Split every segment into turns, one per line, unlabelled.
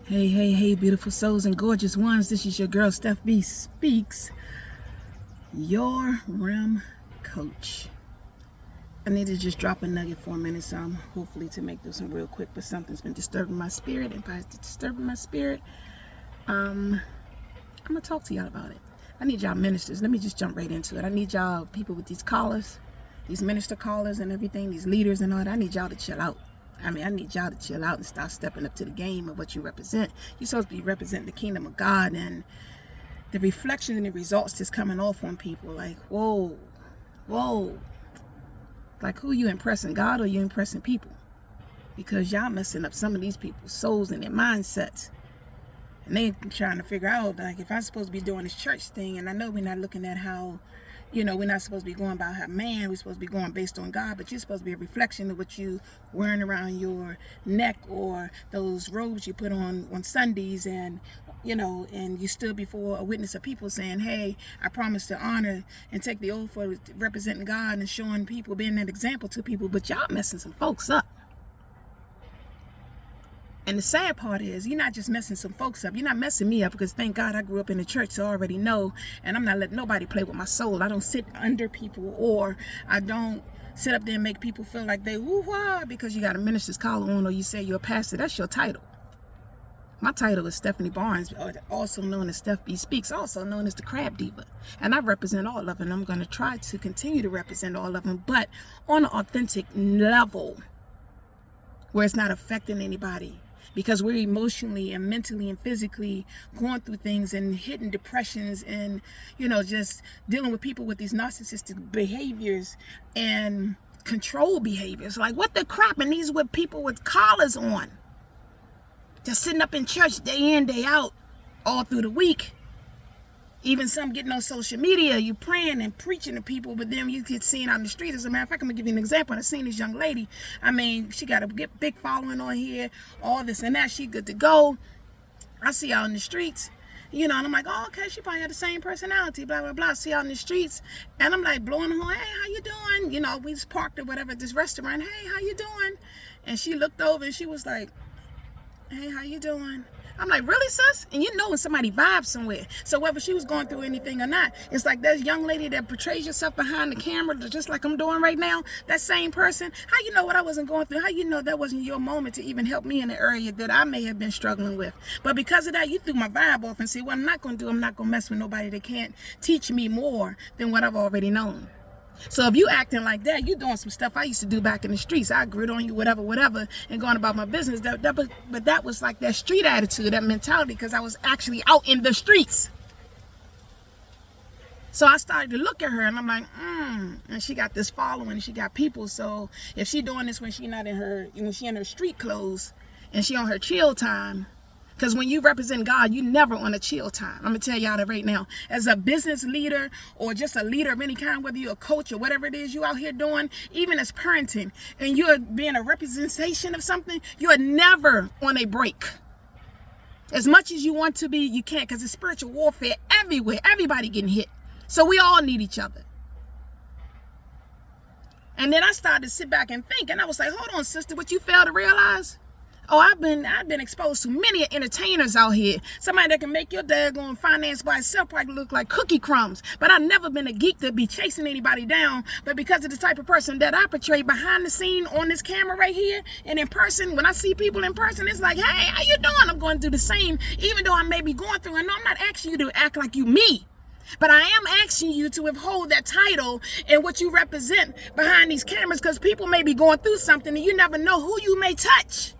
Hey, hey, hey, beautiful souls and gorgeous ones. This is your girl, SteffBSpeaks, your R.Y.M coach. I need to just drop a nugget for a minute, so hopefully to make this one real quick, but something's been disturbing my spirit, and by disturbing my spirit, I'm going to talk to y'all about it. I need y'all ministers. Let me just jump right into it. I need y'all people with these collars, these minister collars and everything, these leaders and all that. I need y'all to chill out. I need y'all to chill out and start stepping up to the game of what you represent. You're supposed to be representing the kingdom of God, and the reflection and the results just coming off on people like, whoa. Like, who you impressing, God or you impressing people? Because y'all messing up some of these people's souls and their mindsets. And they trying to figure out, like, if I'm supposed to be doing this church thing, and I know we're not looking at how, we're not supposed to be going by how man, we're supposed to be going based on God, but you're supposed to be a reflection of what you wearing around your neck or those robes you put on Sundays, and, and you stood before a witness of people saying, hey, I promise to honor and take the oath for representing God and showing people, being that example to people, but y'all messing some folks up. And the sad part is, you're not just messing some folks up. You're not messing me up, because thank God I grew up in the church, so I already know. And I'm not letting nobody play with my soul. I don't sit under people, or I don't sit up there and make people feel like they woo-wah because you got a minister's collar on, or you say you're a pastor. That's your title. My title is Stephanie Barnes, also known as SteffBSpeaks, also known as the Crab Diva. And I represent all of them. I'm going to try to continue to represent all of them, but on an authentic level where it's not affecting anybody. Because we're emotionally and mentally and physically going through things and hitting depressions and, just dealing with people with these narcissistic behaviors and control behaviors. Like, what the crap? And these with people with collars on. Just sitting up in church day in, day out, all through the week. Even some getting on social media, you praying and preaching to people, but then you get seen out in the streets. As a matter of fact, I'm going to give you an example. I seen this young lady. She got a big following on here, all this and that. She good to go. I see her out in the streets, and I'm like, oh, okay, she probably had the same personality, blah, blah, blah. See her out in the streets, and I'm like blowing her, hey, how you doing? We just parked or whatever at this restaurant. Hey, how you doing? And she looked over and she was like, hey, how you doing? I'm like, really, sis? And when somebody vibes somewhere. So whether she was going through anything or not, it's like that young lady that portrays yourself behind the camera, just like I'm doing right now, that same person, how you know what I wasn't going through? How you know that wasn't your moment to even help me in the area that I may have been struggling with? But because of that, you threw my vibe off and said, what I'm not going to do, I'm not going to mess with nobody that can't teach me more than what I've already known. So if you acting like that, you doing some stuff I used to do back in the streets. I grit on you, whatever, and going about my business. But that was like that street attitude, that mentality, because I was actually out in the streets. So I started to look at her, and I'm like, and she got this following, and she got people. So if she doing this when she not in her, she in her street clothes, and she on her chill time. Because when you represent God, you never on a chill time. I'm going to tell y'all that right now. As a business leader or just a leader of any kind, whether you're a coach or whatever it is you out here doing, even as parenting, and you're being a representation of something, you're never on a break. As much as you want to be, you can't, because it's spiritual warfare everywhere. Everybody getting hit. So we all need each other. And then I started to sit back and think, and I was like, hold on, sister, what you fail to realize? Oh, I've been exposed to many entertainers out here. Somebody that can make your daggone finance by itself probably look like cookie crumbs. But I've never been a geek to be chasing anybody down. But because of the type of person that I portray behind the scene on this camera right here, and in person, when I see people in person, it's like, hey, how you doing? I'm going to do the same, even though I may be going through. And no, I'm not asking you to act like you me. But I am asking you to withhold that title and what you represent behind these cameras, because people may be going through something and you never know who you may touch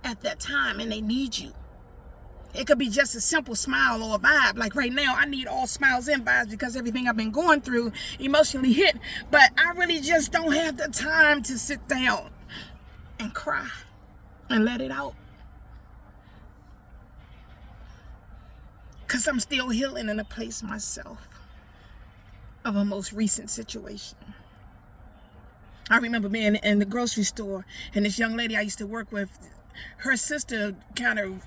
at that time, and they need you. It could be just a simple smile or a vibe. Like right now, I need all smiles and vibes because everything I've been going through emotionally hit. But I really just don't have the time to sit down and cry and let it out, because I'm still healing in a place myself of a most recent situation. I remember being in the grocery store, and this young lady I used to work with, her sister kind of,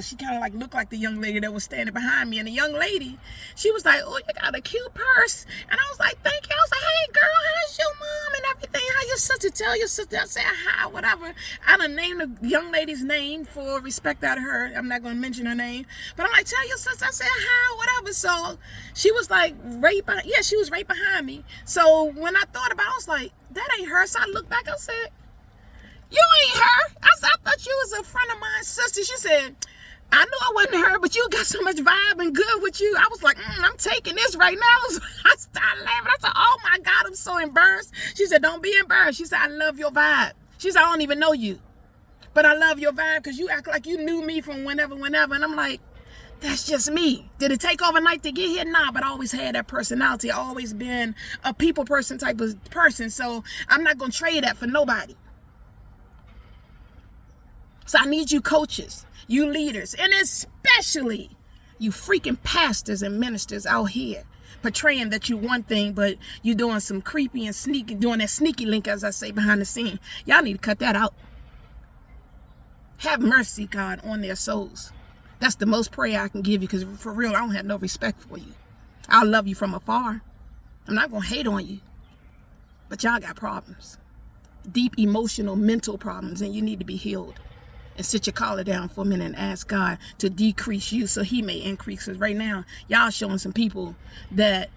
she kind of like looked like the young lady that was standing behind me. And the young lady, she was like, oh, you got a cute purse. And I was like, thank you. I was like, hey, girl, how's your mom and everything? How your sister? Tell your sister. I said, hi, whatever. I done named the young lady's name for respect out of her. I'm not going to mention her name. But I'm like, tell your sister. I said, hi, whatever. So she was like right behind. Yeah, she was right behind me. So when I thought about it, I was like, that ain't her. So I looked back. I said, you ain't her. I said, I thought you was a friend of mine's sister. She said, I knew I wasn't her, but you got so much vibe and good with you. I was like, I'm taking this right now. I started laughing. I said, oh my God, I'm so embarrassed. She said, don't be embarrassed. She said, I love your vibe. She said, I don't even know you, but I love your vibe because you act like you knew me from whenever. And I'm like, that's just me. Did it take overnight to get here? Nah, but I always had that personality. I always been a people person type of person. So I'm not going to trade that for nobody. So I need you coaches, you leaders, and especially you freaking pastors and ministers out here portraying that you one thing, but you doing some creepy and sneaky, doing that sneaky link, as I say, behind the scene. Y'all need to cut that out. Have mercy, God, on their souls. That's the most prayer I can give you, because for real, I don't have no respect for you. I'll love you from afar. I'm not going to hate on you, but y'all got problems. Deep emotional, mental problems, and you need to be healed. And sit your collar down for a minute and ask God to decrease you so he may increase. Because right now, y'all showing some people that,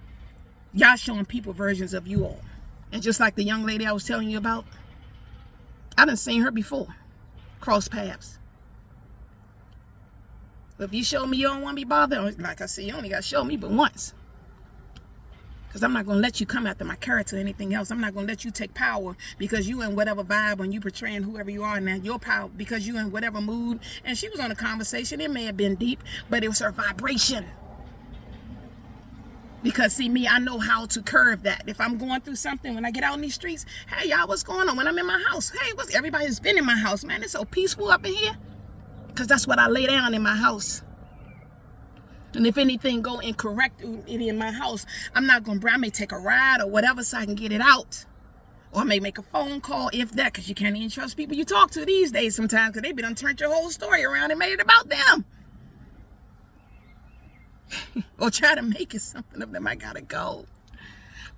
y'all showing people versions of you all. And just like the young lady I was telling you about, I done seen her before. Cross paths. If you show me you don't want to be bothered, like I said, you only got to show me but once. Because I'm not going to let you come after my character or anything else. I'm not going to let you take power because you in whatever vibe and you portraying whoever you are now. Your power because you in whatever mood. And she was on a conversation. It may have been deep, but it was her vibration. Because see me, I know how to curve that. If I'm going through something, when I get out in these streets, hey y'all, what's going on? When I'm in my house, hey, everybody's been in my house, man. It's so peaceful up in here. Because that's what I lay down in my house. And if anything go incorrect in my house, I may take a ride or whatever so I can get it out. Or I may make a phone call, if that, because you can't even trust people you talk to these days sometimes, because they done turned your whole story around and made it about them. Or try to make it something of them. I gotta go.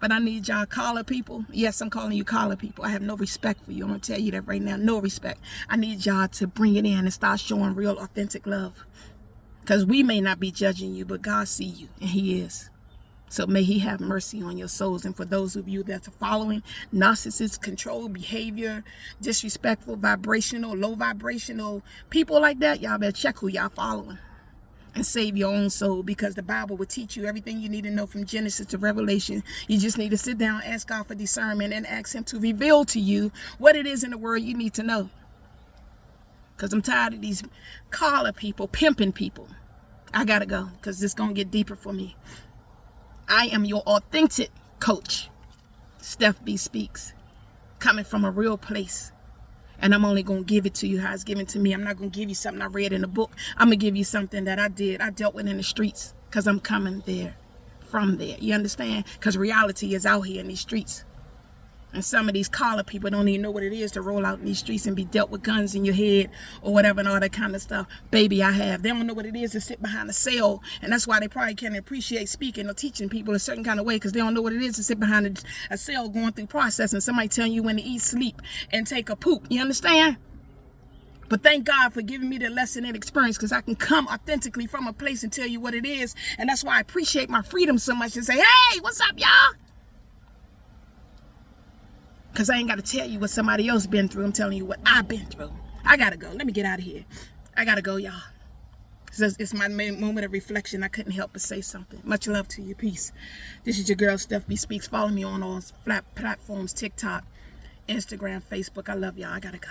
But I need y'all caller people. Yes, I'm calling you caller people. I have no respect for you. I'm gonna tell you that right now. No respect. I need y'all to bring it in and start showing real authentic love. Because we may not be judging you, but God see you, and he is. So may he have mercy on your souls. And for those of you that's following narcissist control behavior, disrespectful, vibrational, low vibrational people like that, y'all better check who y'all following and save your own soul, because the Bible will teach you everything you need to know from Genesis to Revelation. You just need to sit down, ask God for discernment, and ask him to reveal to you what it is in the word you need to know. Because I'm tired of these caller people, pimping people. I got to go because it's going to get deeper for me. I am your authentic coach, SteffBSpeaks, coming from a real place. And I'm only going to give it to you how it's given to me. I'm not going to give you something I read in a book. I'm going to give you something that I dealt with in the streets, because I'm coming there, from there. You understand? Because reality is out here in these streets. And some of these caller people don't even know what it is to roll out in these streets and be dealt with guns in your head or whatever and all that kind of stuff. Baby, I have. They don't know what it is to sit behind a cell. And that's why they probably can't appreciate speaking or teaching people a certain kind of way, because they don't know what it is to sit behind a cell going through processing. Somebody telling you when to eat, sleep, and take a poop. You understand? But thank God for giving me the lesson and experience, because I can come authentically from a place and tell you what it is. And that's why I appreciate my freedom so much and say, hey, what's up, y'all? Because I ain't got to tell you what somebody else been through. I'm telling you what I've been through. I got to go. Let me get out of here. I got to go, y'all. It's my moment of reflection. I couldn't help but say something. Much love to you. Peace. This is your girl, SteffBSpeaks. Follow me on all platforms, TikTok, Instagram, Facebook. I love y'all. I got to go.